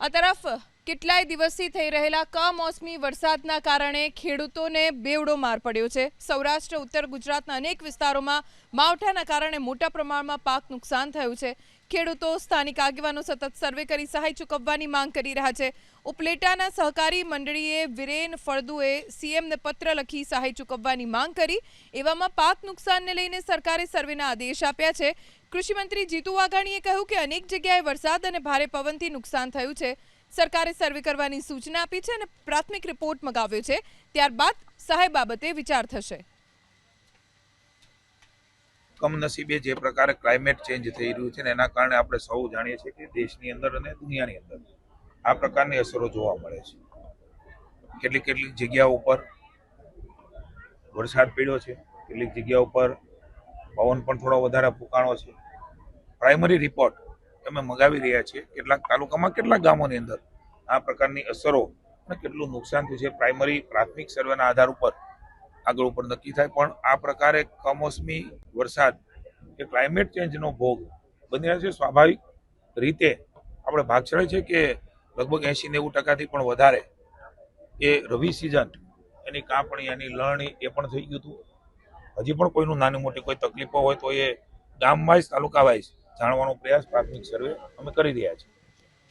આ તરફ કેટલાય દિવસથી થઈ રહેલા કમોસમી વરસાદના કારણે ખેડૂતોને બેવડો માર પડ્યો છે। સૌરાષ્ટ્ર ઉત્તર ગુજરાતના અનેક વિસ્તારોમાં માવઠાના કારણે મોટા પ્રમાણમાં પાક નુકસાન થયું છે। ખેડૂતો સ્થાનિક આગેવાનો સતત સર્વે કરી સહાય ચૂકવવાની માંગ કરી રહ્યા છે। ઉપલેટાના સહકારી મંડળીએ વિરેન ફળદુએ સીએમને પત્ર લખી સહાય ચૂકવવાની માંગ કરી। એવામાં પાક નુકસાનને લઈને સરકારે સર્વેના આદેશ આપ્યા છે। કૃષિમંત્રી જીતુ વાઘાણીએ કહ્યું કે અનેક જગ્યાએ વરસાદ અને ભારે પવનથી નુકસાન થયું છે। સરકારે સર્વે કરવાની સૂચના આપી છે અને પ્રાથમિક રિપોર્ટ મંગાવ્યો છે। ત્યારબાદ સહાય બાબતે વિચાર થશે। કમનસીબે જે પ્રકારે ક્લાઇમેટ ચેન્જ થઈ રહ્યું છે એના કારણે આપણે સૌ જાણીએ છીએ કે દેશની અંદર અને દુનિયાની અંદર આ પ્રકારની અસરો જોવા મળે છે। કેટલીક જગ્યાઓ ઉપર વરસાદ પડ્યો છે, કેટલીક જગ્યા ઉપર પવન પણ થોડો વધારે ફૂંકાણો છે। પ્રાઇમરી રિપોર્ટ અમે મંગાવી રહ્યા છીએ। કેટલાક તાલુકામાં કેટલાક ગામોની અંદર આ પ્રકારની અસરો અને કેટલું નુકસાન થયું છે પ્રાઇમરી પ્રાથમિક સર્વેના આધાર ઉપર આગળ ઉપર નક્કી થાય। પણ આ પ્રકારે કમોસમી વરસાદ એ ક્લાઇમેટ ચેન્જનો ભોગ બની રહ્યો છે। સ્વાભાવિક રીતે આપણે ભાગશાળી છે કે લગભગ 80-90% પણ વધારે એ રવિ સિઝન એની કાપણી એની લણણી એ પણ થઈ ગયું હતું। હજી પણ કોઈનું નાની મોટી કોઈ તકલીફો હોય તો એ ગામ વાઇઝ તાલુકા વાઇઝ જાણવાનો પ્રયાસ પ્રાથમિક સર્વે અમે કરી રહ્યા છીએ।